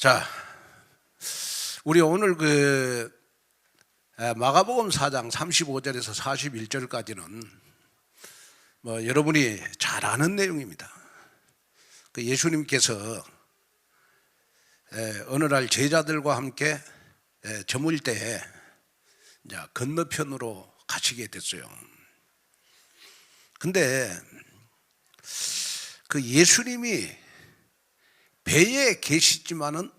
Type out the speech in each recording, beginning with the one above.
자, 우리 오늘 마가복음 4장 35절에서 41절까지는 여러분이 잘 아는 내용입니다. 예수님께서 어느 날 제자들과 함께 저물 때에 이제 건너편으로 가시게 됐어요. 근데 예수님이 배에 계시지만은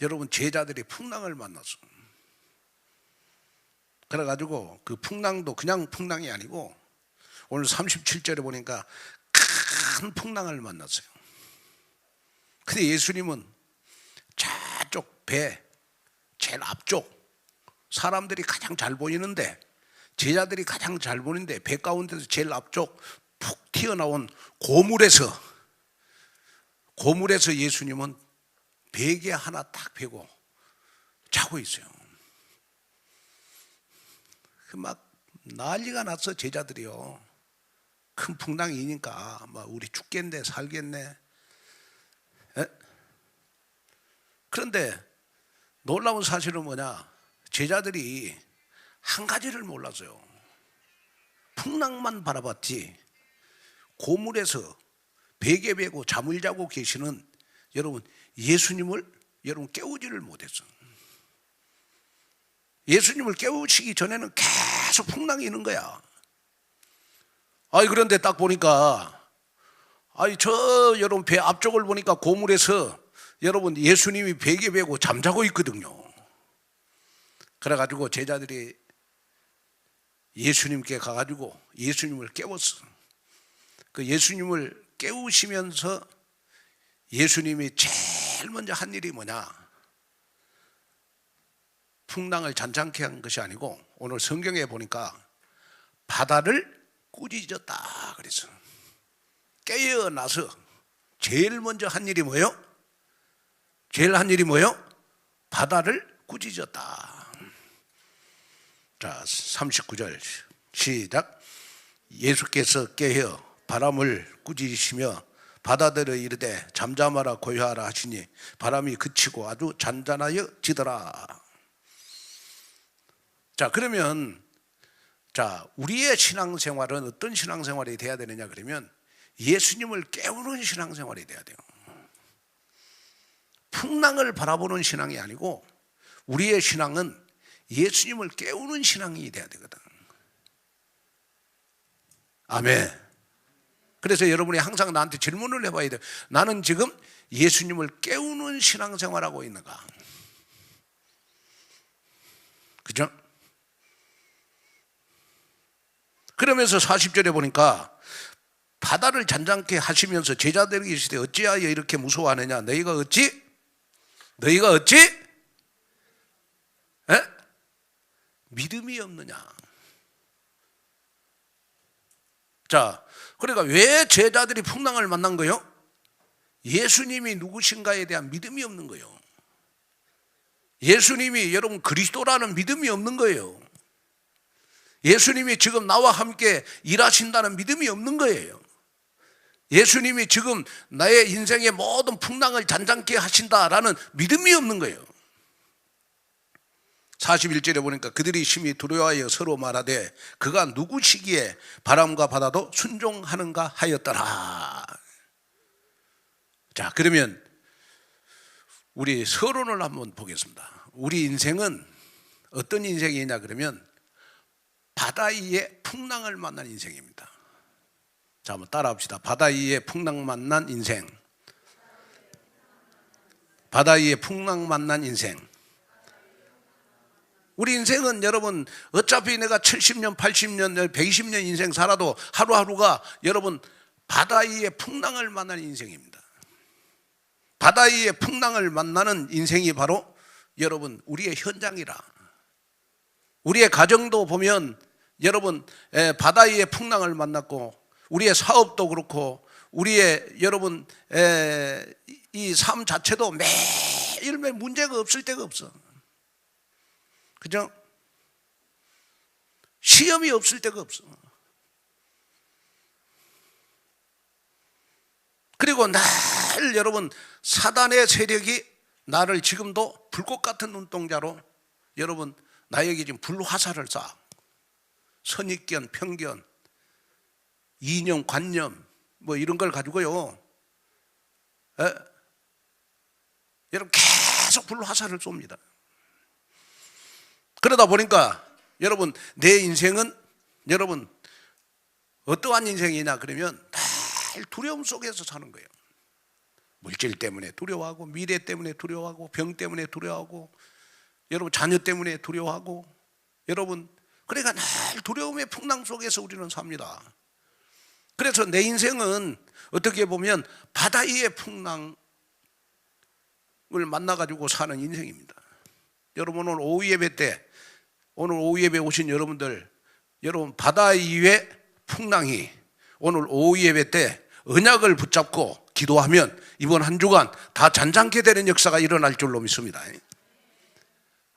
여러분 제자들이 풍랑을 만났어. 그래가지고 그 풍랑도 그냥 풍랑이 아니고 오늘 37절에 보니까 큰 풍랑을 만났어요. 근데 예수님은 저쪽 배 제일 앞쪽 사람들이 가장 잘 보이는데 제자들이 가장 잘 보이는데 배 가운데서 제일 앞쪽 푹 튀어나온 고물에서 예수님은 베개 하나 딱 베고 자고 있어요. 막 난리가 났어. 제자들이요. 큰 풍랑이니까 우리 죽겠네 살겠네. 그런데 놀라운 사실은 뭐냐, 제자들이 한 가지를 몰랐어요. 풍랑만 바라봤지 고물에서 베개 베고 잠을 자고 계시는 여러분 예수님을 여러분 깨우지를 못했어. 예수님을 깨우시기 전에는 계속 풍랑이 있는 거야. 그런데 딱 보니까 저 여러분 배 앞쪽을 보니까 고물에서 여러분 예수님이 베개 베고 잠자고 있거든요. 그래가지고 제자들이 예수님께 가가지고 예수님을 깨웠어. 예수님을 깨우시면서 예수님이 제일 먼저 한 일이 뭐냐, 풍랑을 잔잔케 한 것이 아니고 오늘 성경에 보니까 바다를 꾸짖었다 그랬어. 깨어나서 제일 먼저 한 일이 뭐예요? 바다를 꾸짖었다. 자, 39절 시작. 예수께서 깨어 바람을 꾸짖으시며 바다들을 이르되 잠잠하라 고요하라 하시니 바람이 그치고 아주 잔잔하여 지더라. 자, 그러면 우리의 신앙생활은 어떤 신앙생활이 돼야 되느냐 그러면 예수님을 깨우는 신앙생활이 돼야 돼요. 풍랑을 바라보는 신앙이 아니고 우리의 신앙은 예수님을 깨우는 신앙이 돼야 되거든. 아멘. 그래서 여러분이 항상 나한테 질문을 해봐야 돼요. 나는 지금 예수님을 깨우는 신앙생활하고 있는가? 그죠? 그러면서 40절에 보니까 바다를 잔잔케 하시면서 제자들이 계시되 어찌하여 이렇게 무서워하느냐? 너희가 어찌? 믿음이 없느냐? 자, 그러니까 왜 제자들이 풍랑을 만난 거예요? 예수님이 누구신가에 대한 믿음이 없는 거예요. 예수님이 여러분 그리스도라는 믿음이 없는 거예요. 예수님이 지금 나와 함께 일하신다는 믿음이 없는 거예요. 예수님이 지금 나의 인생의 모든 풍랑을 잔잔케 하신다라는 믿음이 없는 거예요. 41절에 보니까 그들이 심히 두려워하여 서로 말하되 그가 누구시기에 바람과 바다도 순종하는가 하였더라. 자, 그러면 우리 서론을 한번 보겠습니다. 우리 인생은 어떤 인생이냐 그러면 바다 위에 풍랑을 만난 인생입니다. 자, 한번 따라 합시다. 바다 위에 풍랑 만난 인생. 바다 위에 풍랑 만난 인생. 우리 인생은 여러분 어차피 내가 70년, 80년, 120년 인생 살아도 하루하루가 여러분 바다 위에 풍랑을 만나는 인생입니다. 바다 위에 풍랑을 만나는 인생이 바로 여러분 우리의 현장이라. 우리의 가정도 보면 여러분 바다 위에 풍랑을 만났고 우리의 사업도 그렇고 우리의 여러분 이 삶 자체도 매일매일 문제가 없을 때가 없어. 그죠? 시험이 없을 때가 없어. 그리고 늘 여러분 사단의 세력이 나를 지금도 불꽃 같은 눈동자로 여러분 나에게 지금 불화살을 쏴. 선입견, 편견, 이념, 관념 뭐 이런 걸 가지고요. 여러분 계속 불화살을 쏩니다. 그러다 보니까 여러분 내 인생은 여러분 어떠한 인생이냐 그러면 늘 두려움 속에서 사는 거예요. 물질 때문에 두려워하고, 미래 때문에 두려워하고, 병 때문에 두려워하고, 여러분 자녀 때문에 두려워하고, 여러분 그러니까 늘 두려움의 풍랑 속에서 우리는 삽니다. 그래서 내 인생은 어떻게 보면 바다 위의 풍랑을 만나가지고 사는 인생입니다. 여러분 오늘 오후 예배 때, 오늘 오후 예배 오신 여러분들, 여러분 바다 위의 풍랑이 오늘 오후 예배 때 언약을 붙잡고 기도하면 이번 한 주간 다 잔잔케 되는 역사가 일어날 줄로 믿습니다.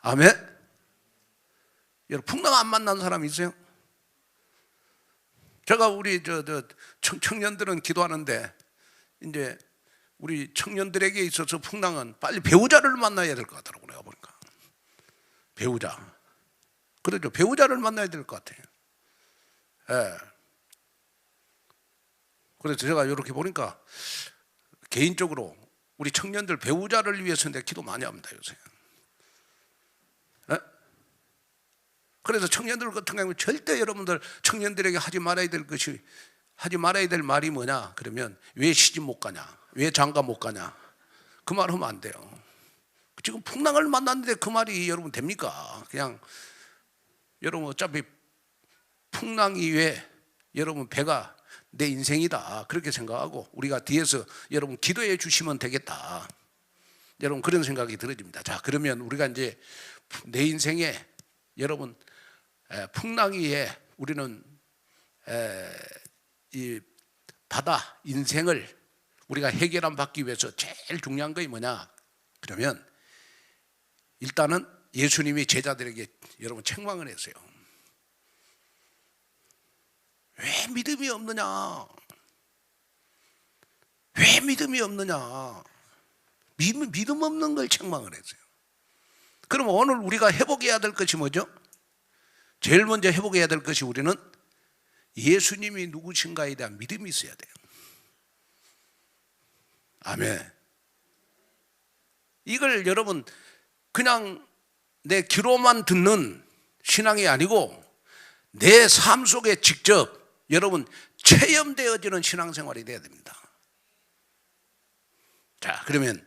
아멘. 여러분 풍랑 안 만난 사람 있어요? 제가 우리 청년들은 기도하는데 이제 우리 청년들에게 있어서 풍랑은 빨리 배우자를 만나야 될 것 같더라고요. 내가 보니까 배우자, 그렇죠. 배우자를 만나야 될 것 같아요. 예. 그래서 제가 이렇게 보니까 개인적으로 우리 청년들 배우자를 위해서 내가 기도 많이 합니다 요새. 예? 그래서 청년들 같은 경우는 절대 여러분들 청년들에게 하지 말아야 될 말이 뭐냐 그러면 왜 시집 못 가냐, 왜 장가 못 가냐, 그 말 하면 안 돼요. 지금 풍랑을 만났는데 그 말이 여러분 됩니까? 그냥 여러분 어차피 풍랑 이외에 여러분 배가 내 인생이다 그렇게 생각하고 우리가 뒤에서 여러분 기도해 주시면 되겠다, 여러분 그런 생각이 들어집니다. 자, 그러면 우리가 이제 내 인생에 여러분 풍랑 위에 우리는 이 바다 인생을 우리가 해결함 받기 위해서 제일 중요한 것이 뭐냐 그러면 일단은 예수님이 제자들에게 여러분 책망을 했어요. 왜 믿음이 없느냐? 왜 믿음이 없느냐? 믿음 없는 걸 책망을 했어요. 그럼 오늘 우리가 회복해야 될 것이 뭐죠? 제일 먼저 회복해야 될 것이 우리는 예수님이 누구신가에 대한 믿음이 있어야 돼요. 아멘. 이걸 여러분 그냥 내 귀로만 듣는 신앙이 아니고 내 삶 속에 직접 여러분 체험되어지는 신앙생활이 돼야 됩니다. 자, 그러면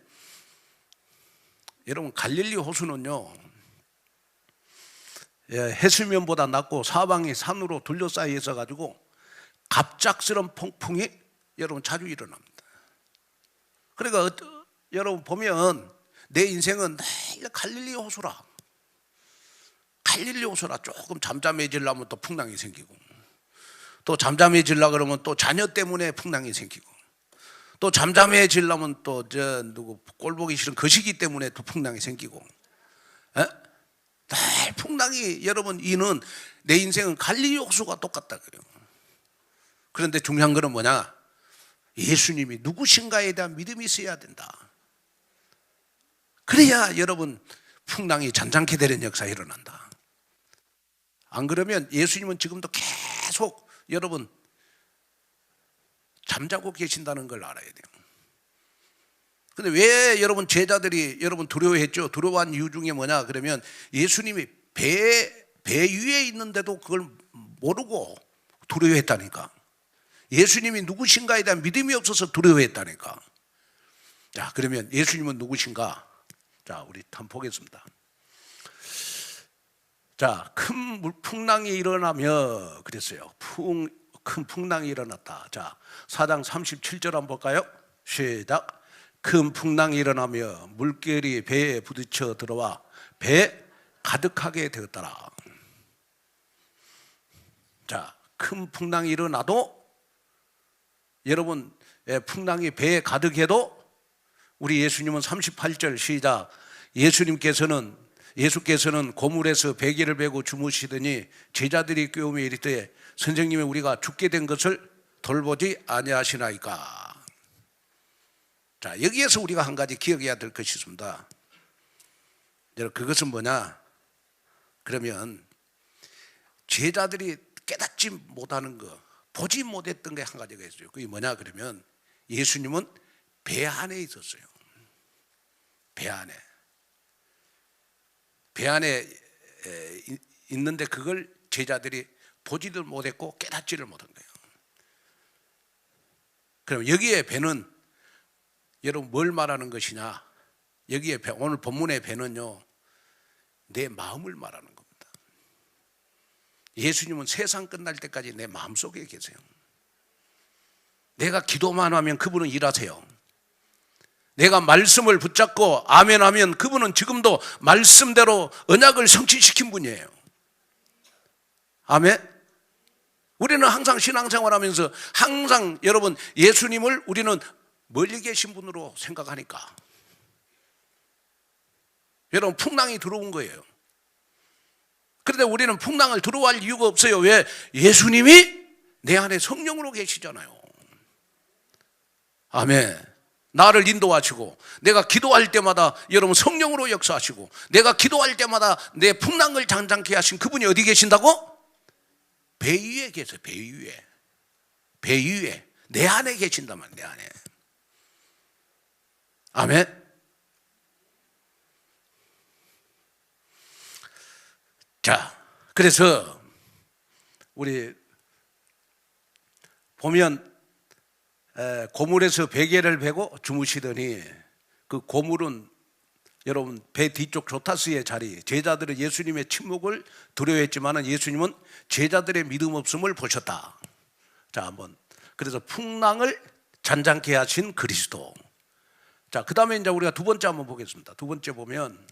여러분 갈릴리 호수는요 해수면보다 낮고 사방이 산으로 둘러싸여 있어 가지고 갑작스러운 폭풍이 여러분 자주 일어납니다. 그러니까 여러분 보면 내 인생은 늘 갈릴리 호수라. 갈릴리 호수라. 조금 잠잠해지려면 또 풍랑이 생기고, 또 잠잠해지려 그러면 또 자녀 때문에 풍랑이 생기고, 또 잠잠해지려면 또 누구 꼴 보기 싫은 거시기 때문에 또 풍랑이 생기고, 늘 풍랑이 여러분 이는 내 인생은 갈릴리 호수가 똑같다 그래요. 그런데 중요한 거는 뭐냐? 예수님이 누구신가에 대한 믿음이 있어야 된다. 그래야 여러분 풍랑이 잔잔케 되는 역사가 일어난다. 안 그러면 예수님은 지금도 계속 여러분 잠자고 계신다는 걸 알아야 돼요. 근데 왜 여러분 제자들이 여러분 두려워했죠? 두려워한 이유 중에 뭐냐 그러면 예수님이 배 위에 있는데도 그걸 모르고 두려워했다니까. 예수님이 누구신가에 대한 믿음이 없어서 두려워했다니까. 자, 그러면 예수님은 누구신가? 자, 우리 한번 보겠습니다. 자, 큰 풍랑이 일어나며 그랬어요. 큰 풍랑이 일어났다. 자, 4장 37절 한번 볼까요? 시작. 큰 풍랑이 일어나며 물결이 배에 부딪혀 들어와 배 가득하게 되었더라. 자, 큰 풍랑이 일어나도 여러분 풍랑이 배에 가득해도 우리 예수님은 38절 시작. 예수께서는 고물에서 베개를 베고 주무시더니 제자들이 깨우며 이르되 선생님이 우리가 죽게 된 것을 돌보지 아니하시나이까. 자, 여기에서 우리가 한 가지 기억해야 될 것이 있습니다. 여러분, 그것은 뭐냐? 그러면 제자들이 깨닫지 못하는 거, 보지 못했던 게 한 가지가 있어요. 그게 뭐냐 그러면 예수님은 배 안에 있었어요. 배 안에. 배 안에 있는데 그걸 제자들이 보지를 못했고 깨닫지를 못한 거예요. 그럼 여기에 배는 여러분 뭘 말하는 것이냐? 여기에 배, 오늘 본문의 배는요, 내 마음을 말하는 겁니다. 예수님은 세상 끝날 때까지 내 마음속에 계세요. 내가 기도만 하면 그분은 일하세요. 내가 말씀을 붙잡고 아멘 하면 그분은 지금도 말씀대로 언약을 성취시킨 분이에요. 아멘. 우리는 항상 신앙생활하면서 항상 여러분 예수님을 우리는 멀리 계신 분으로 생각하니까 여러분 풍랑이 들어온 거예요. 그런데 우리는 풍랑을 들어갈 이유가 없어요. 왜? 예수님이 내 안에 성령으로 계시잖아요. 아멘. 나를 인도하시고 내가 기도할 때마다 여러분 성령으로 역사하시고 내가 기도할 때마다 내 풍랑을 잔잔케 하신 그분이 어디 계신다고? 배 위에 계세요. 배 위에. 배 위에. 내 안에 계신단 말이에요. 내 안에. 아멘. 자, 그래서 우리 보면 고물에서 베개를 베고 주무시더니 그 고물은 여러분 배 뒤쪽 조타스의 자리, 제자들은 예수님의 침묵을 두려워했지만 예수님은 제자들의 믿음 없음을 보셨다. 자, 한번 그래서 풍랑을 잔잔케 하신 그리스도. 자, 그 다음에 이제 우리가 두 번째 한번 보겠습니다. 두 번째 보면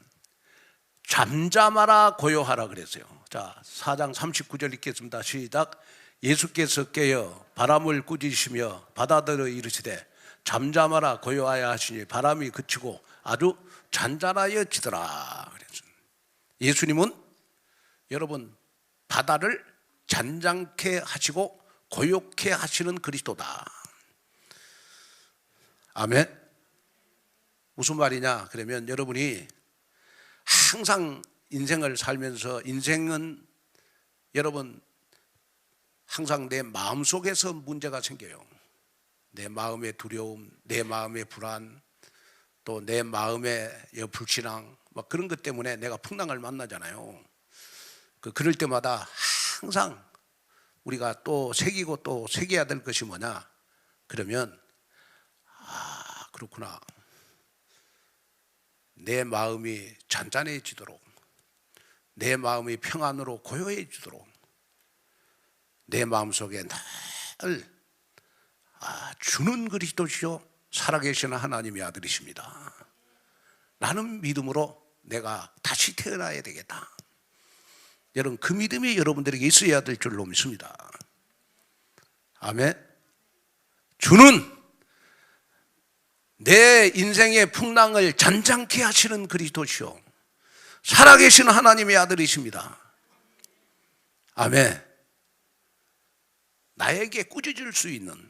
잠잠하라 고요하라 그랬어요. 자, 4장 39절 읽겠습니다. 시작. 예수께서 깨어 바람을 꾸짖으시며 바다들어 이르시되 잠잠하라 고요하여 하시니 바람이 그치고 아주 잔잔하여지더라. 예수님은 여러분 바다를 잔잔케 하시고 고요케 하시는 그리스도다. 아멘. 무슨 말이냐 그러면 여러분이 항상 인생을 살면서 인생은 여러분 항상 내 마음속에서 문제가 생겨요. 내 마음의 두려움, 내 마음의 불안, 또 내 마음의 불신앙 막 그런 것 때문에 내가 풍랑을 만나잖아요. 그럴 때마다 항상 우리가 또 새기고 또 새겨야 될 것이 뭐냐 그러면 그렇구나. 내 마음이 잔잔해지도록 내 마음이 평안으로 고요해지도록 내 마음속에 늘 주는 그리스도시요 살아계시는 하나님의 아들이십니다. 라는 믿음으로 내가 다시 태어나야 되겠다. 여러분 그 믿음이 여러분들에게 있어야 될 줄로 믿습니다. 아멘. 주는 내 인생의 풍랑을 잔잔케 하시는 그리스도시요 살아계시는 하나님의 아들이십니다. 아멘. 나에게 꾸짖을 수 있는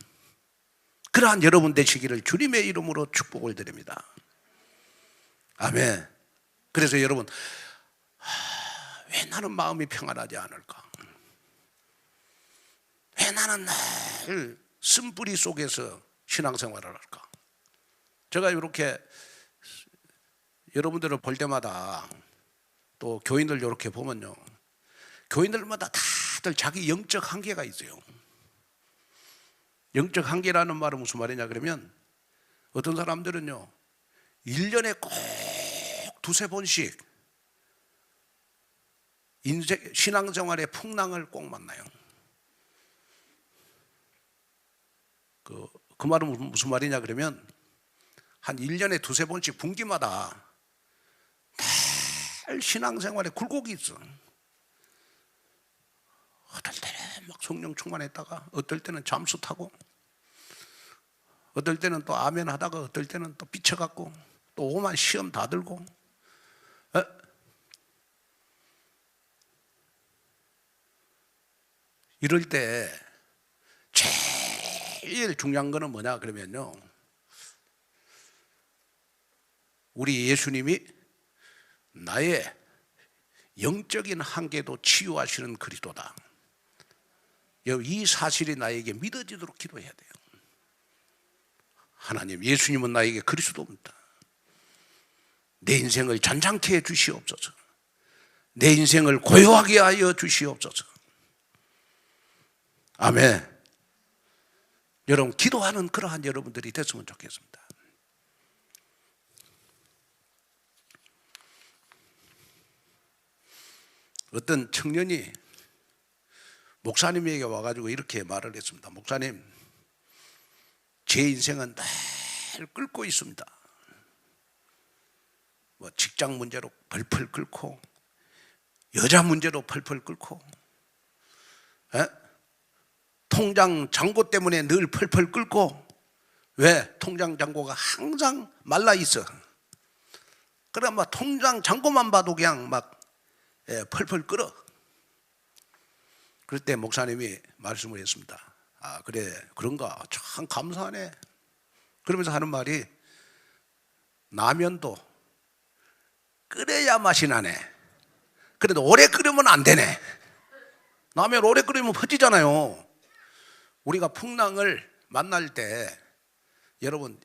그러한 여러분 되시기를 주님의 이름으로 축복을 드립니다. 아멘. 그래서 여러분 왜 나는 마음이 평안하지 않을까? 왜 나는 늘 쓴뿌리 속에서 신앙생활을 할까? 제가 이렇게 여러분들을 볼 때마다 또 교인들 이렇게 보면요 교인들마다 다들 자기 영적 한계가 있어요. 영적 한계라는 말은 무슨 말이냐 그러면 어떤 사람들은요 1년에 꼭 두세 번씩 인생 신앙생활의 풍랑을 꼭 만나요. 그 말은 무슨 말이냐 그러면 한 1년에 두세 번씩 분기마다 늘 신앙생활에 굴곡이 있어. 어떨 때는 막 성령 충만했다가 어떨 때는 잠수 타고 어떨 때는 또 아멘 하다가 어떨 때는 또 삐쳐갖고 또 오만 시험 다 들고 이럴 때 제일 중요한 거는 뭐냐 그러면요 우리 예수님이 나의 영적인 한계도 치유하시는 그리스도다. 이 사실이 나에게 믿어지도록 기도해야 돼요. 하나님, 예수님은 나에게 그리스도입니다. 내 인생을 잔잔케 해 주시옵소서. 내 인생을 고요하게 하여 주시옵소서. 아멘. 여러분, 기도하는 그러한 여러분들이 됐으면 좋겠습니다. 어떤 청년이 목사님에게 와가지고 이렇게 말을 했습니다. 목사님, 제 인생은 늘 끓고 있습니다. 뭐 직장 문제로 펄펄 끓고, 여자 문제로 펄펄 끓고, 통장 잔고 때문에 늘 펄펄 끓고. 왜? 통장 잔고가 항상 말라 있어. 그래 막 통장 잔고만 봐도 그냥 막 펄펄 끓어. 그럴 때 목사님이 말씀을 했습니다. 아, 그래, 그런가? 참 감사하네. 그러면서 하는 말이, 라면도 끓여야 맛이 나네. 그래도 오래 끓이면 안 되네. 라면 오래 끓이면 퍼지잖아요. 우리가 풍랑을 만날 때 여러분,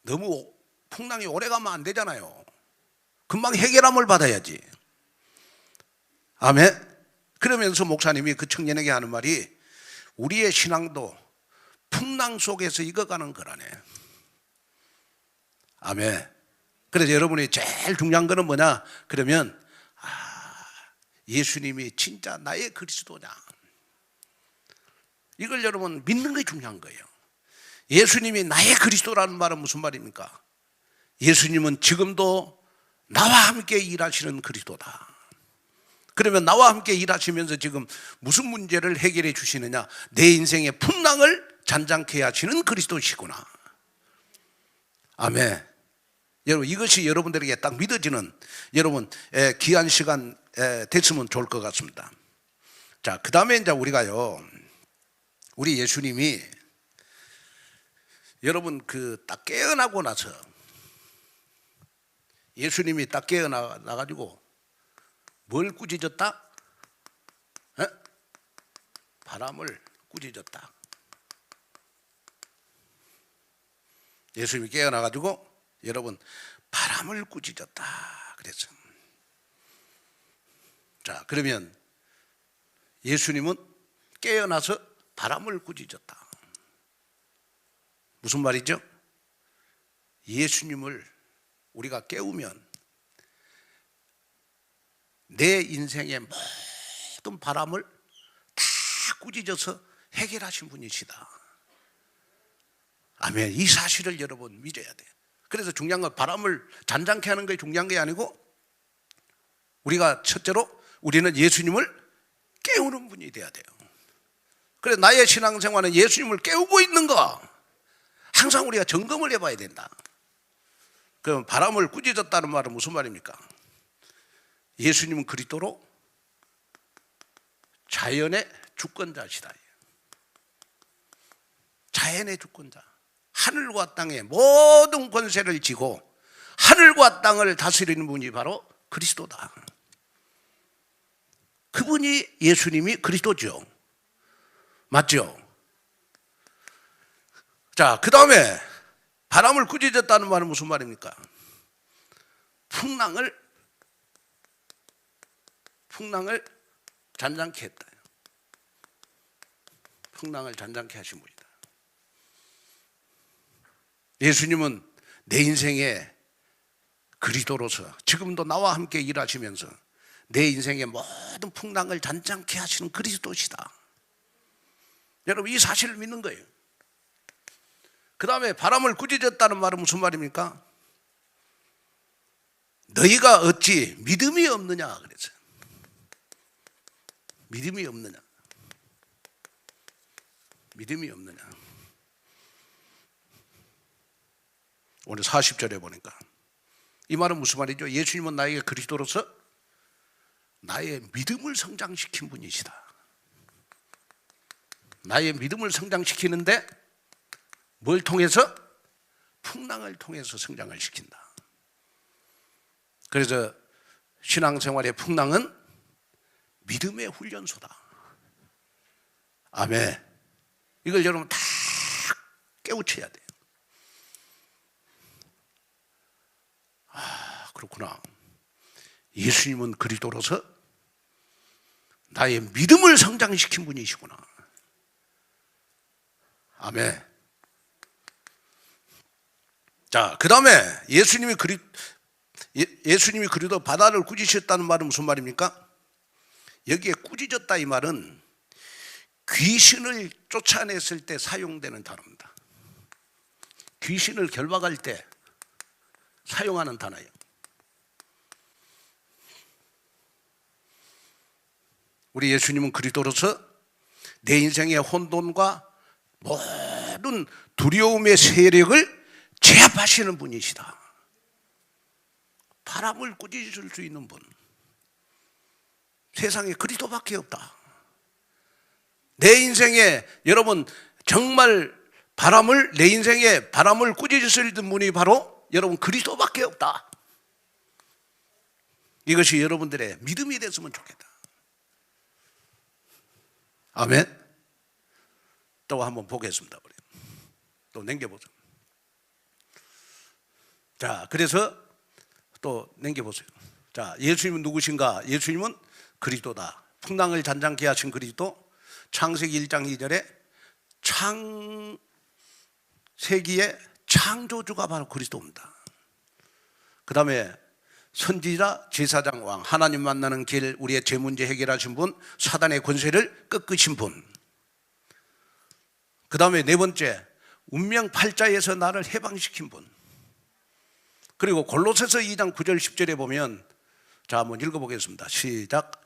너무 풍랑이 오래 가면 안 되잖아요. 금방 해결함을 받아야지. 아멘. 그러면서 목사님이 그 청년에게 하는 말이, 우리의 신앙도 풍랑 속에서 익어가는 거라네. 아멘. 그래서 여러분이 제일 중요한 거는 뭐냐? 그러면 예수님이 진짜 나의 그리스도냐? 이걸 여러분 믿는 게 중요한 거예요. 예수님이 나의 그리스도라는 말은 무슨 말입니까? 예수님은 지금도 나와 함께 일하시는 그리스도다. 그러면 나와 함께 일하시면서 지금 무슨 문제를 해결해 주시느냐? 내 인생의 풍랑을 잔잔케 하시는 그리스도시구나. 아멘. 여러분, 이것이 여러분들에게 딱 믿어지는 여러분 귀한 시간 됐으면 좋을 것 같습니다. 자, 그 다음에 이제 우리가요, 우리 예수님이 여러분 딱 깨어나고 나서, 예수님이 딱 깨어나가지고 뭘 꾸짖었다? 바람을 꾸짖었다. 예수님이 깨어나가지고 여러분 바람을 꾸짖었다 그랬죠. 자, 그러면 예수님은 깨어나서 바람을 꾸짖었다. 무슨 말이죠? 예수님을 우리가 깨우면 내 인생의 모든 바람을 다 꾸짖어서 해결하신 분이시다. 아멘. 이 사실을 여러분 믿어야 돼요. 그래서 중요한 건 바람을 잔잔케 하는 게 중요한 게 아니고, 우리가 첫째로 우리는 예수님을 깨우는 분이 돼야 돼요. 그래서 나의 신앙생활은 예수님을 깨우고 있는가, 항상 우리가 점검을 해봐야 된다. 그럼 바람을 꾸짖었다는 말은 무슨 말입니까? 예수님은 그리스도로 자연의 주권자시다. 자연의 주권자. 하늘과 땅의 모든 권세를 쥐고 하늘과 땅을 다스리는 분이 바로 그리스도다. 그분이 예수님이 그리스도죠. 맞죠? 자, 그 다음에 바람을 꾸짖었다는 말은 무슨 말입니까? 풍랑을 잔잔케 했다. 풍랑을 잔잔케 하신 분이다. 예수님은 내 인생의 그리스도로서 지금도 나와 함께 일하시면서 내 인생의 모든 풍랑을 잔잔케 하시는 그리스도시다. 여러분, 이 사실을 믿는 거예요. 그 다음에 바람을 꾸짖었다는 말은 무슨 말입니까? 너희가 어찌 믿음이 없느냐 그랬어요. 믿음이 없느냐. 믿음이 없느냐. 오늘 40절에 보니까 이 말은 무슨 말이죠? 예수님은 나에게 그리스도로서 나의 믿음을 성장시킨 분이시다. 나의 믿음을 성장시키는데 뭘 통해서? 풍랑을 통해서 성장을 시킨다. 그래서 신앙생활의 풍랑은 믿음의 훈련소다. 아멘. 이걸 여러분 다 깨우쳐야 돼요. 아, 그렇구나. 예수님은 그리스도로서 나의 믿음을 성장시킨 분이시구나. 아멘. 자, 그 다음에 예수님이 그리스도 바다를 꾸짖으셨다는 말은 무슨 말입니까? 여기에 꾸짖었다 이 말은 귀신을 쫓아냈을 때 사용되는 단어입니다. 귀신을 결박할 때 사용하는 단어예요. 우리 예수님은 그리스도로서 내 인생의 혼돈과 모든 두려움의 세력을 제압하시는 분이시다. 바람을 꾸짖을 수 있는 분, 세상에 그리스도밖에 없다. 내 인생에 여러분 정말 내 인생에 바람을 꾸짖을 수 있는 분이 바로 여러분 그리스도밖에 없다. 이것이 여러분들의 믿음이 됐으면 좋겠다. 아멘. 또 한번 보겠습니다. 또 넘겨보죠. 자, 그래서 또 넘겨보세요. 자, 예수님은 누구신가? 예수님은 그리스도다. 풍랑을 잔잔케 하신 그리스도. 창세기 1장 2절에 창세기의 창조주가 바로 그리스도입니다. 그 다음에 선지자, 제사장, 왕, 하나님 만나는 길, 우리의 죄 문제 해결하신 분, 사단의 권세를 꺾으신 분. 그 다음에 네 번째, 운명 팔자에서 나를 해방시킨 분. 그리고 골로새서 2장 9절 10절에 보면, 자 한번 읽어보겠습니다. 시작.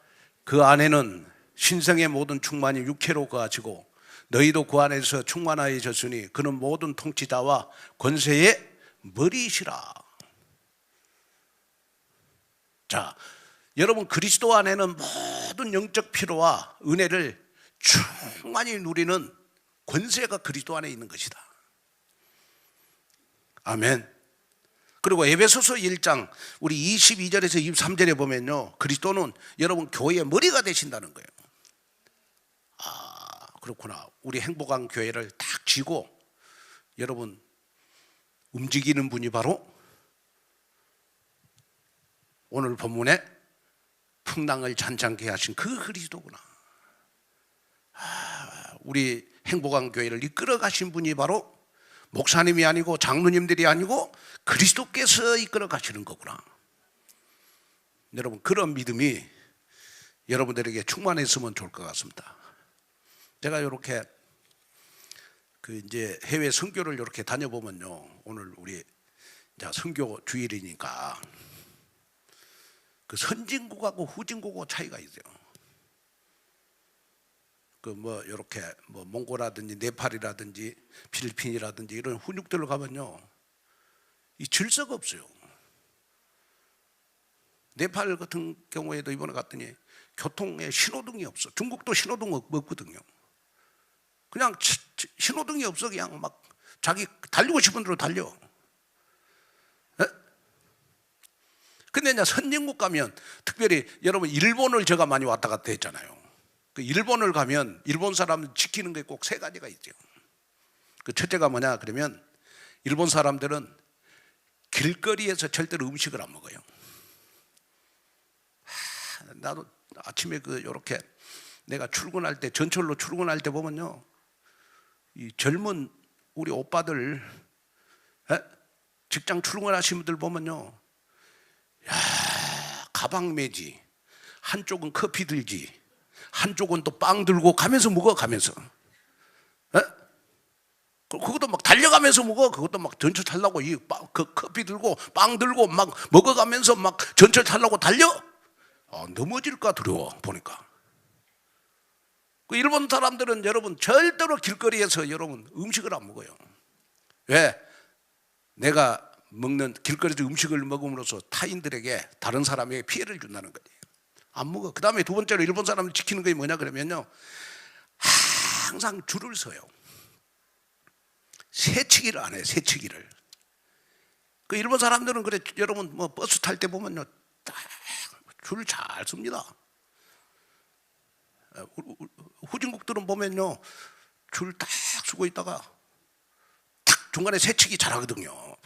그 안에는 신성의 모든 충만이 육체로 거하시고 너희도 그 안에서 충만하여졌으니 그는 모든 통치자와 권세의 머리시라. 자, 여러분 그리스도 안에는 모든 영적 필요와 은혜를 충만히 누리는 권세가 그리스도 안에 있는 것이다. 아멘. 그리고 에베소서 1장 우리 22절에서 23절에 보면요, 그리스도는 여러분 교회의 머리가 되신다는 거예요. 아, 그렇구나. 우리 행복한 교회를 딱 쥐고 여러분 움직이는 분이 바로 오늘 본문에 풍랑을 잔잔케 하신 그 그리스도구나. 아, 우리 행복한 교회를 이끌어 가신 분이 바로 목사님이 아니고 장로님들이 아니고 그리스도께서 이끌어 가시는 거구나. 여러분 그런 믿음이 여러분들에게 충만했으면 좋을 것 같습니다. 제가 이렇게 이제 해외 선교를 이렇게 다녀보면요, 오늘 우리 이제 선교 주일이니까 그 선진국하고 후진국하고 차이가 있어요. 그 뭐 이렇게 뭐 몽골이라든지 네팔이라든지 필리핀이라든지 이런 훈육들을 가면요, 이 질서가 없어요. 네팔 같은 경우에도 이번에 갔더니 교통에 신호등이 없어. 중국도 신호등 없거든요. 그냥 신호등이 없어. 그냥 막 자기 달리고 싶은 대로 달려. 에? 근데 이제 선진국 가면 특별히 여러분 일본을 제가 많이 왔다 갔다 했잖아요. 그 일본을 가면 일본 사람은 지키는 게 꼭 세 가지가 있죠. 그 첫째가 뭐냐 그러면 일본 사람들은 길거리에서 절대로 음식을 안 먹어요. 나도 아침에 요렇게 내가 출근할 때 전철로 출근할 때 보면요, 이 젊은 우리 오빠들 직장 출근하시는 분들 보면요, 야, 가방 매지, 한쪽은 커피 들지, 한쪽은 또 빵 들고 가면서 먹어. 가면서 그것도 막 달려가면서 먹어. 그것도 막 전철 타려고 그 커피 들고 빵 들고 막 먹어가면서 막 전철 타려고 달려. 넘어질까 두려워 보니까. 그 일본 사람들은 여러분 절대로 길거리에서 여러분 음식을 안 먹어요. 왜? 내가 먹는 길거리에서 음식을 먹음으로써 타인들에게, 다른 사람에게 피해를 준다는 거예요. 안 먹어. 그 다음에 두 번째로 일본 사람들 지키는 게 뭐냐 그러면요, 항상 줄을 서요. 새치기를 안 해요. 새치기를. 그 일본 사람들은 그래, 여러분 뭐 버스 탈 때 보면요, 딱 줄 잘 섭니다. 후진국들은 보면요, 줄 딱 서고 있다가 딱 중간에 새치기 잘하거든요.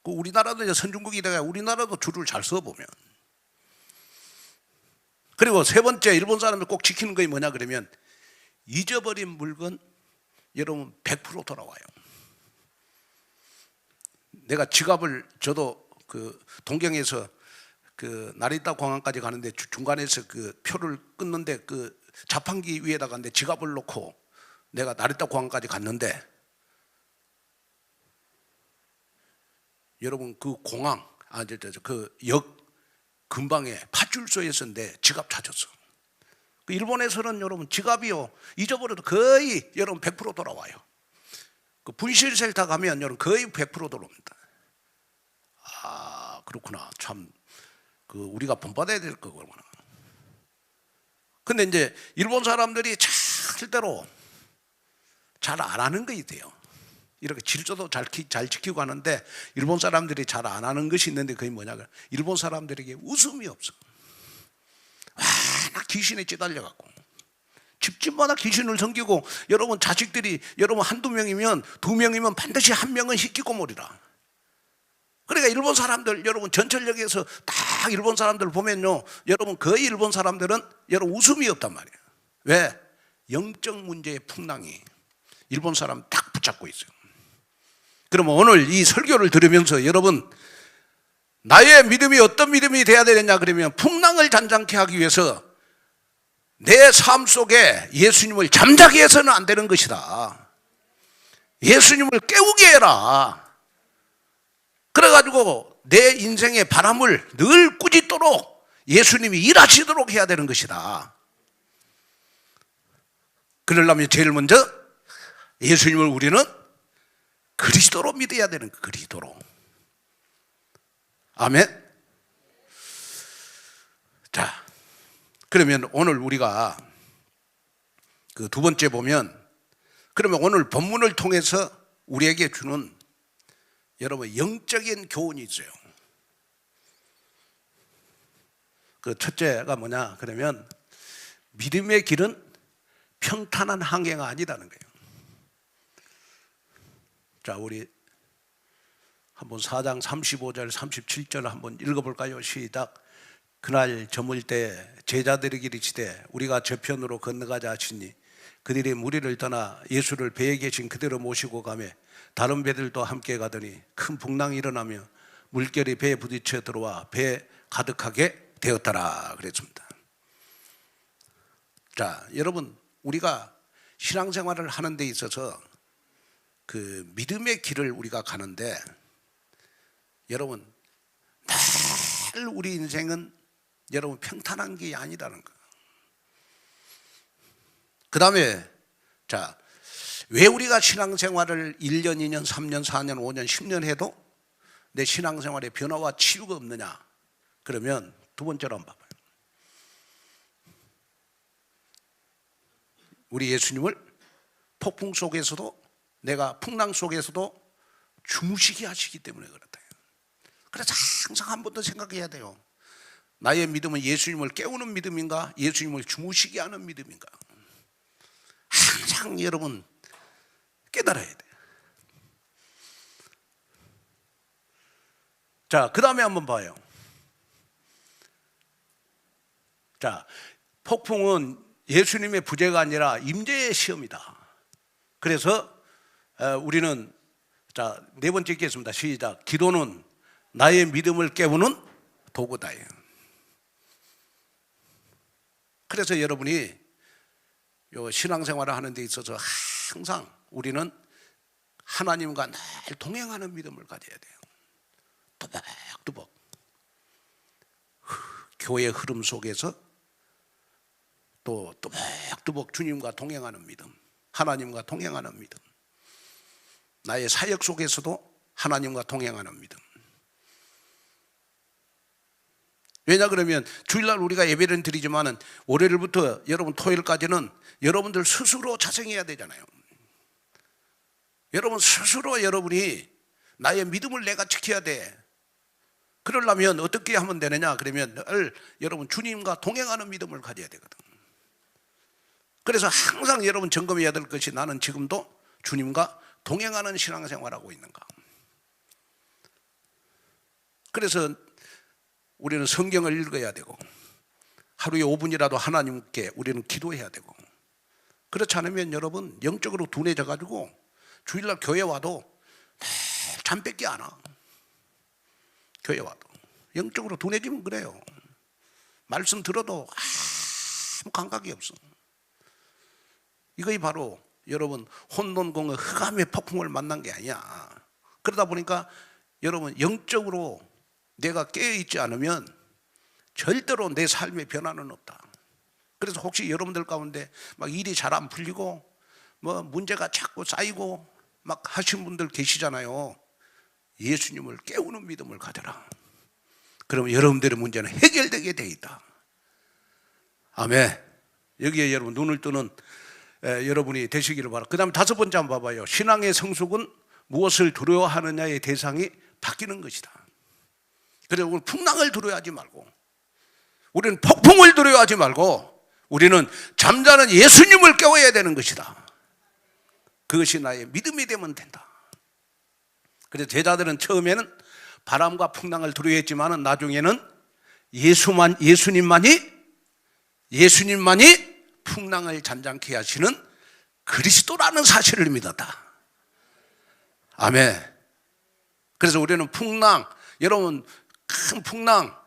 우리나라도 이제 선진국이다가 우리나라도 줄을 잘 서 보면. 그리고 세 번째, 일본 사람들 꼭 지키는 게 뭐냐 그러면, 잊어버린 물건 여러분 100% 돌아와요. 내가 지갑을, 저도 그 동경에서 그 나리타 공항까지 가는데 중간에서 그 표를 끊는데 그 자판기 위에다가 내 지갑을 놓고 내가 나리타 공항까지 갔는데, 여러분 그 공항, 그 역 근방에 파출소에서 내 지갑 찾았어. 그 일본에서는 여러분 지갑이요, 잊어버려도 거의 여러분 100% 돌아와요. 그 분실센터 가면 여러분 거의 100% 돌아옵니다. 아, 그렇구나. 참, 그 우리가 본받아야 될 거구나. 근데 이제 일본 사람들이 절대로 잘 안 하는 거 있대요. 이렇게 질서도 잘 지키고 하는데, 일본 사람들이 잘 안 하는 것이 있는데, 그게 뭐냐, 일본 사람들에게 웃음이 없어. 나 귀신에 찌달려갖고 집집마다 귀신을 섬기고, 여러분 자식들이 여러분 한두 명이면, 두 명이면 반드시 한 명은 희귀고물이라. 그러니까 일본 사람들, 여러분 전철역에서 딱 일본 사람들 보면요, 여러분 거의 일본 사람들은 여러분 웃음이 없단 말이에요. 왜? 영적 문제의 풍랑이 일본 사람 딱 붙잡고 있어요. 그러면 오늘 이 설교를 들으면서 여러분, 나의 믿음이 어떤 믿음이 돼야 되느냐 그러면, 풍랑을 잔잔케 하기 위해서 내 삶 속에 예수님을 잠자게 해서는 안 되는 것이다. 예수님을 깨우게 해라. 그래가지고 내 인생의 바람을 늘 꾸짖도록 예수님이 일하시도록 해야 되는 것이다. 그러려면 제일 먼저 예수님을 우리는 그리스도로 믿어야 되는 거예요. 그리스도로. 아멘. 자, 그러면 오늘 우리가 그 두 번째 보면, 그러면 오늘 본문을 통해서 우리에게 주는 여러분 영적인 교훈이 있어요. 그 첫째가 뭐냐 그러면, 믿음의 길은 평탄한 항해가 아니라는 거예요. 자, 우리 한번 4장 35절 37절 한번 읽어볼까요? 시작. 그날 저물 때 제자들에게 이르시되 우리가 저편으로 건너가자 하시니, 그들이 무리를 떠나 예수를 배에 계신 그대로 모시고 가매 다른 배들도 함께 가더니 큰 풍랑이 일어나며 물결이 배에 부딪혀 들어와 배 가득하게 되었더라 그랬습니다. 자, 여러분 우리가 신앙생활을 하는 데 있어서 그 믿음의 길을 우리가 가는데, 여러분 늘 우리 인생은 여러분 평탄한 게 아니라는 거. 그 다음에 자, 왜 우리가 신앙생활을 1년, 2년, 3년, 4년, 5년, 10년 해도 내 신앙생활에 변화와 치유가 없느냐 그러면, 두 번째로 한번 봐봐요. 우리 예수님을 폭풍 속에서도, 내가 풍랑 속에서도 주무시게 하시기 때문에 그렇다. 그래서 항상 한 번 더 생각해야 돼요. 나의 믿음은 예수님을 깨우는 믿음인가, 예수님을 주무시게 하는 믿음인가. 항상 여러분 깨달아야 돼요. 자, 그 다음에 한번 봐요. 자, 폭풍은 예수님의 부재가 아니라 임재의 시험이다. 그래서 우리는, 자, 네 번째 읽겠습니다. 시작. 기도는 나의 믿음을 깨우는 도구다예요. 그래서 여러분이 신앙생활을 하는 데 있어서 항상 우리는 하나님과 늘 동행하는 믿음을 가져야 돼요. 또박또박 교회 흐름 속에서 또 또박또박 주님과 동행하는 믿음, 하나님과 동행하는 믿음, 나의 사역 속에서도 하나님과 동행하는 믿음. 왜냐 그러면 주일날 우리가 예배를 드리지만은 월요일부터 여러분 토요일까지는 여러분들 스스로 자성해야 되잖아요. 여러분 스스로 여러분이 나의 믿음을 내가 지켜야 돼. 그러려면 어떻게 하면 되느냐? 그러면 늘 여러분 주님과 동행하는 믿음을 가져야 되거든. 그래서 항상 여러분 점검해야 될 것이 나는 지금도 주님과 동행하는 신앙생활하고 있는가. 그래서 우리는 성경을 읽어야 되고 하루에 5분이라도 하나님께 우리는 기도해야 되고, 그렇지 않으면 여러분 영적으로 둔해져 가지고 주일날 교회 와도 잠 뺏기 안 와. 교회 와도 영적으로 둔해지면 그래요. 말씀 들어도 아무 감각이 없어. 이것이 바로 여러분 혼돈공의 흑암의 폭풍을 만난 게 아니야. 그러다 보니까 여러분 영적으로 내가 깨어있지 않으면 절대로 내 삶의 변화는 없다. 그래서 혹시 여러분들 가운데 막 일이 잘 안 풀리고 뭐 문제가 자꾸 쌓이고 막 하신 분들 계시잖아요. 예수님을 깨우는 믿음을 가져라. 그러면 여러분들의 문제는 해결되게 돼 있다. 아멘. 여기에 여러분 눈을 뜨는 여러분이 되시기를 바랍니다. 그 다음에 5번째 한번 봐봐요. 신앙의 성숙은 무엇을 두려워하느냐의 대상이 바뀌는 것이다. 그래서 우리는 풍랑을 두려워하지 말고, 우리는 폭풍을 두려워하지 말고, 우리는 잠자는 예수님을 깨워야 되는 것이다. 그것이 나의 믿음이 되면 된다. 그래서 제자들은 처음에는 바람과 풍랑을 두려워했지만 나중에는 예수님만이 풍랑을 잔잔케 하시는 그리스도라는 사실을 믿었다. 아멘. 그래서 우리는 풍랑, 여러분 큰 풍랑,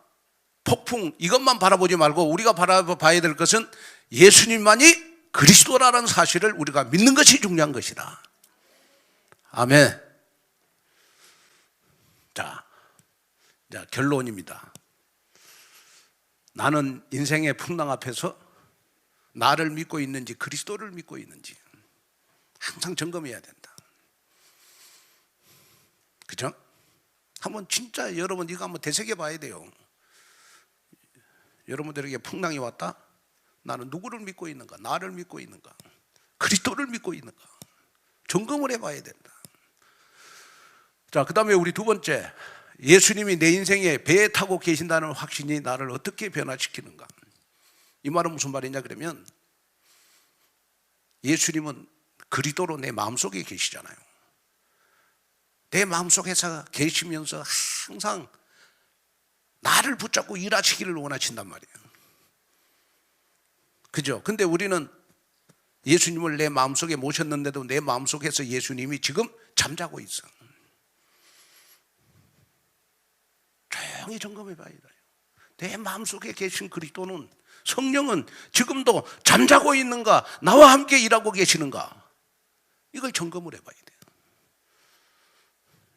폭풍 이것만 바라보지 말고 우리가 바라봐야 될 것은 예수님만이 그리스도라는 사실을 우리가 믿는 것이 중요한 것이다. 아멘. 자, 결론입니다. 나는 인생의 풍랑 앞에서 나를 믿고 있는지 그리스도를 믿고 있는지 항상 점검해야 된다. 그죠? 한번 진짜 여러분 이거 한번 되새겨 봐야 돼요. 여러분들에게 풍랑이 왔다? 나는 누구를 믿고 있는가? 나를 믿고 있는가? 그리스도를 믿고 있는가? 점검을 해봐야 된다. 자, 그 다음에 우리 2번째, 예수님이 내 인생에 배에 타고 계신다는 확신이 나를 어떻게 변화시키는가? 이 말은 무슨 말이냐 그러면 예수님은 그리스도로 내 마음속에 계시잖아요. 내 마음속에서 계시면서 항상 나를 붙잡고 일하시기를 원하신단 말이에요. 그죠? 근데 우리는 예수님을 내 마음속에 모셨는데도 내 마음속에서 예수님이 지금 잠자고 있어. 조용히 점검해 봐야 돼요. 내 마음속에 계신 그리스도는, 성령은 지금도 잠자고 있는가? 나와 함께 일하고 계시는가? 이걸 점검을 해봐야 돼요.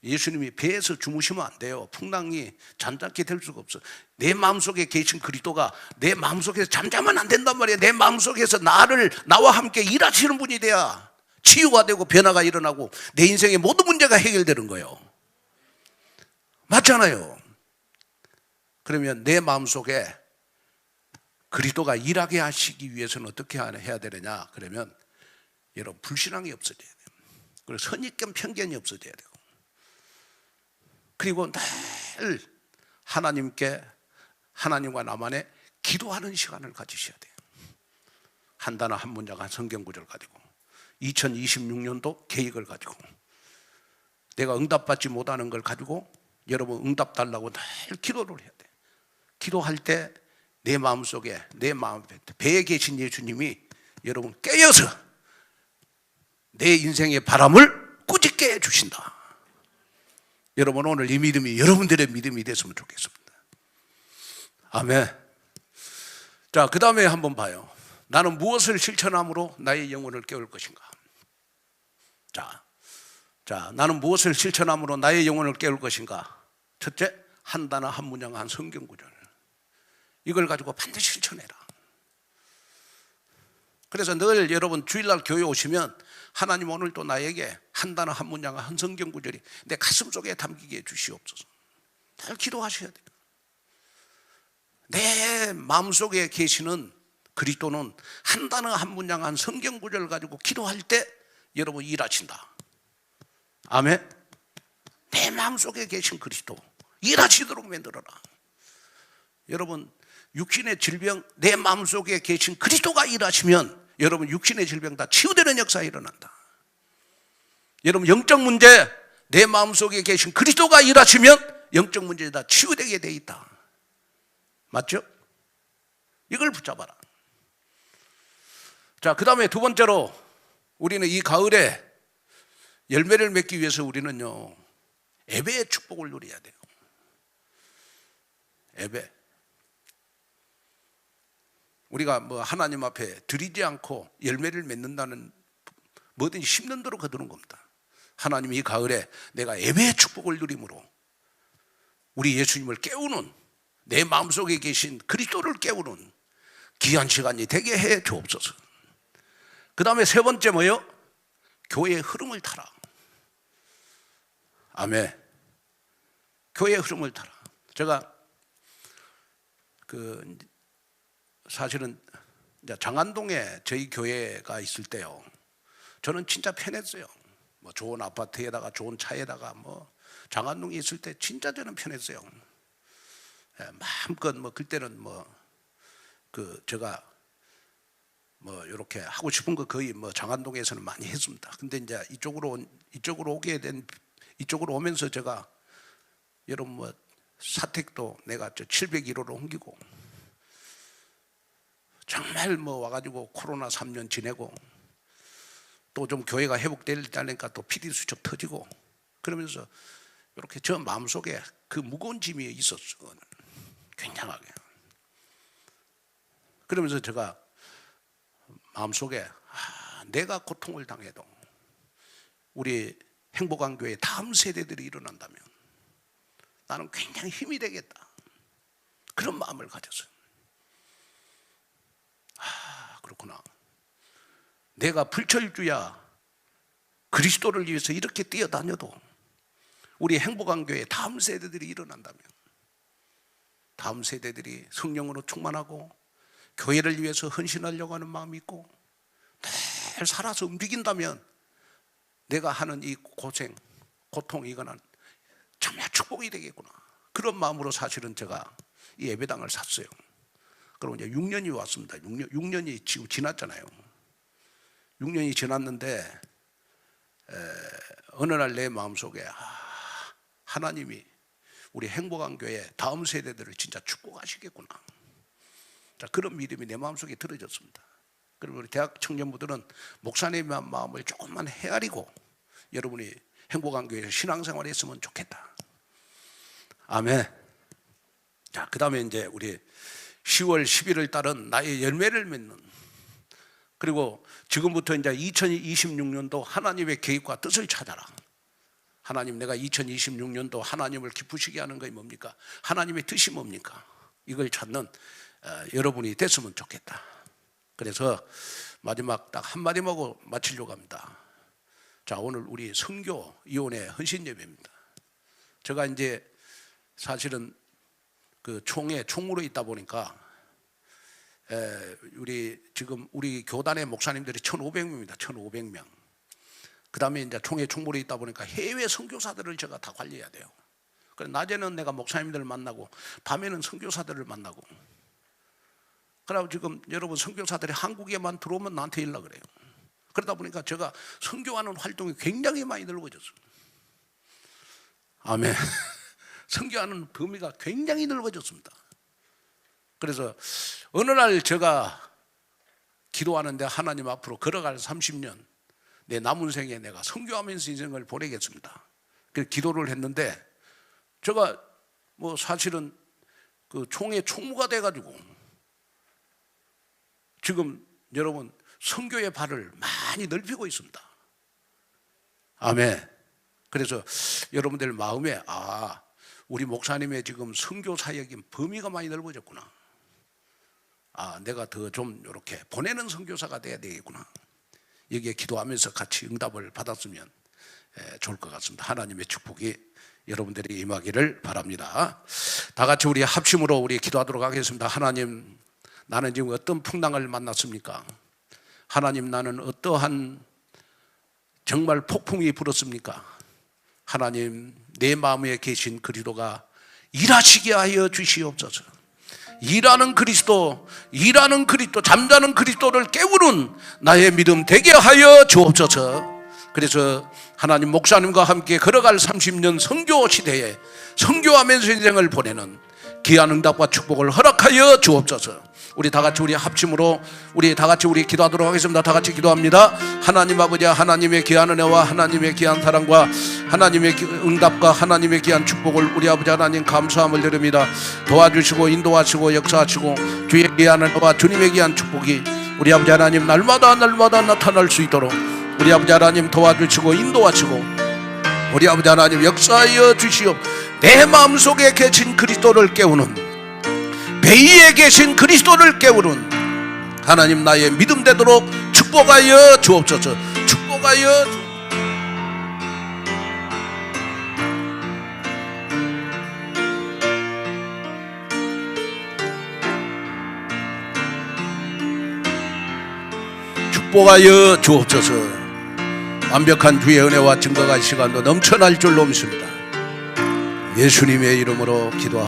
예수님이 배에서 주무시면 안 돼요. 풍랑이 잠잠게 될 수가 없어. 내 마음속에 계신 그리스도가 내 마음속에서 잠자면 안 된단 말이에요. 내 마음속에서 나와 함께 일하시는 분이 돼야 치유가 되고 변화가 일어나고 내 인생의 모든 문제가 해결되는 거예요. 맞잖아요. 그러면 내 마음속에 그리스도가 일하게 하시기 위해서는 어떻게 해야 되느냐? 그러면 여러분 불신앙이 없어져야 돼요. 그리고 선입견 편견이 없어져야 돼요. 그리고 늘 하나님과 나만의 기도하는 시간을 가지셔야 돼요. 한 단어 한 문장 한 성경 구절 가지고 2026년도 계획을 가지고 내가 응답받지 못하는 걸 가지고 여러분 응답 달라고 늘 기도를 해야 돼요. 기도할 때 내 마음속에 내 마음 배에 계신 예수님이 여러분 깨어서 내 인생의 바람을 꾸짖게 해주신다. 여러분 오늘 이 믿음이 여러분들의 믿음이 됐으면 좋겠습니다. 아멘. 자, 그 다음에 한번 봐요. 나는 무엇을 실천함으로 나의 영혼을 깨울 것인가? 자, 나는 무엇을 실천함으로 나의 영혼을 깨울 것인가? 첫째, 한 단어 한 문장 한 성경 구절. 이걸 가지고 반드시 실천해라. 그래서 늘 여러분 주일날 교회 오시면 하나님 오늘 또 나에게 한 단어 한 문장 한 성경 구절이 내 가슴 속에 담기게 해주시옵소서. 늘 기도하셔야 돼요. 내 마음속에 계시는 그리스도는 한 단어 한 문장 한 성경 구절을 가지고 기도할 때 여러분 일하신다. 아멘. 내 마음속에 계신 그리스도, 일하시도록 만들어라. 여러분, 육신의 질병, 내 마음속에 계신 그리스도가 일하시면 여러분 육신의 질병 다 치유되는 역사가 일어난다. 여러분, 영적 문제, 내 마음속에 계신 그리스도가 일하시면 영적 문제 다 치유되게 돼 있다. 맞죠? 이걸 붙잡아라. 자, 그 다음에 두 번째로 우리는 이 가을에 열매를 맺기 위해서 우리는요, 예배의 축복을 누려야 돼요. 예배. 우리가 뭐 하나님 앞에 드리지 않고 열매를 맺는다는, 뭐든지 심는 대로 거두는 겁니다. 하나님, 이 가을에 내가 예배의 축복을 누림으로 우리 예수님을 깨우는, 내 마음속에 계신 그리스도를 깨우는 귀한 시간이 되게 해 주옵소서. 그 다음에 세 번째 뭐요? 교회의 흐름을 타라. 아멘. 교회의 흐름을 타라. 제가 사실은 장안동에 저희 교회가 있을 때요, 저는 진짜 편했어요. 뭐 좋은 아파트에다가 좋은 차에다가 뭐 장안동에 있을 때 진짜 저는 편했어요. 마음껏 뭐 그때는 제가 뭐 이렇게 하고 싶은 거 거의 뭐 장안동에서는 많이 했습니다. 근데 이제 이쪽으로 오면서 제가 여러분 뭐 사택도 내가 701호로 옮기고, 정말 뭐 와가지고 코로나 3년 지내고, 또 좀 교회가 회복되려니까 또 PD 수첩 터지고, 그러면서 이렇게 저 마음속에 그 무거운 짐이 있었어. 굉장하게. 그러면서 제가 마음속에 내가 고통을 당해도 우리 행복한 교회 다음 세대들이 일어난다면 나는 굉장히 힘이 되겠다, 그런 마음을 가졌어요. 그렇구나. 내가 불철주야 그리스도를 위해서 이렇게 뛰어다녀도 우리 행복한 교회 다음 세대들이 일어난다면, 다음 세대들이 성령으로 충만하고 교회를 위해서 헌신하려고 하는 마음이 있고 늘 살아서 움직인다면, 내가 하는 이 고생, 고통, 이거는 정말 축복이 되겠구나, 그런 마음으로 사실은 제가 이 예배당을 샀어요. 그리고 이제 6년이 왔습니다. 6년이 지금 지났잖아요. 6년이 지났는데 어느 날 내 마음속에 하나님이 우리 행복한 교회 다음 세대들을 진짜 축복하시겠구나, 자, 그런 믿음이 내 마음속에 들어졌습니다. 그리고 우리 대학 청년부들은 목사님의 마음을 조금만 헤아리고 여러분이 행복한 교회에서 신앙생활을 했으면 좋겠다. 아멘. 자, 그 다음에 이제 우리 10월 11월 달은 나의 열매를 맺는, 그리고 지금부터 이제 2026년도 하나님의 계획과 뜻을 찾아라. 하나님, 내가 2026년도 하나님을 기쁘시게 하는 것이 뭡니까? 하나님의 뜻이 뭡니까? 이걸 찾는 여러분이 됐으면 좋겠다. 그래서 마지막 딱 한마디만 하고 마치려고 합니다. 자, 오늘 우리 선교 이혼의 헌신 예배입니다. 제가 이제 사실은 그 총무로 있다 보니까 지금 우리 교단의 목사님들이 1,500명입니다. 1,500명. 그 다음에 이제 총무로 있다 보니까 해외 선교사들을 제가 다 관리해야 돼요. 그래서 낮에는 내가 목사님들을 만나고 밤에는 선교사들을 만나고, 그러고 지금 여러분 선교사들이 한국에만 들어오면 나한테 연락 그래요. 그러다 보니까 제가 선교하는 활동이 굉장히 많이 넓어졌어요. 아멘. 선교하는 범위가 굉장히 넓어졌습니다. 그래서 어느 날 제가 기도하는데, 하나님 앞으로 걸어갈 30년 내 남은 생에 내가 선교하면서 인생을 보내겠습니다. 그래서 기도를 했는데, 제가 뭐 사실은 그 총회 총무가 돼가지고 지금 여러분 선교의 발을 많이 넓히고 있습니다. 아멘. 그래서 여러분들 마음에 우리 목사님의 지금 선교 사역인 범위가 많이 넓어졌구나, 내가 더 좀 이렇게 보내는 선교사가 돼야 되겠구나, 여기에 기도하면서 같이 응답을 받았으면 좋을 것 같습니다. 하나님의 축복이 여러분들이 임하기를 바랍니다. 다 같이 우리 합심으로 우리 기도하도록 하겠습니다. 하나님, 나는 지금 어떤 풍랑을 만났습니까? 하나님, 나는 어떠한 정말 폭풍이 불었습니까? 하나님, 내 마음에 계신 그리스도가 일하시게 하여 주시옵소서. 일하는 그리스도, 잠자는 그리스도를 깨우는 나의 믿음 되게 하여 주옵소서. 그래서 하나님 목사님과 함께 걸어갈 30년 선교 시대에 선교하면서 인생을 보내는 귀한 응답과 축복을 허락하여 주옵소서. 우리 다 같이 우리 합심으로 우리 다 같이 우리 기도하도록 하겠습니다. 다 같이 기도합니다. 하나님 아버지, 하나님의 귀한 은혜와 하나님의 귀한 사랑과 하나님의 응답과 하나님의 귀한 축복을 우리 아버지 하나님 감사함을 드립니다. 도와주시고 인도하시고 역사하시고 주의 귀한 은혜와 주님의 귀한 축복이 우리 아버지 하나님 날마다 나타날 수 있도록 우리 아버지 하나님 도와주시고 인도하시고 우리 아버지 하나님 역사하여 주시옵. 내 마음속에 계신 그리스도를 깨우는, 배위에 계신 그리스도를 깨우는 하나님 나의 믿음 되도록 축복하여 주옵소서. 축복하여 축복하여 주옵소서. 완벽한 주의 은혜와 증거가 시간도 넘쳐날 줄로 믿습니다. 예수님의 이름으로 기도합니다.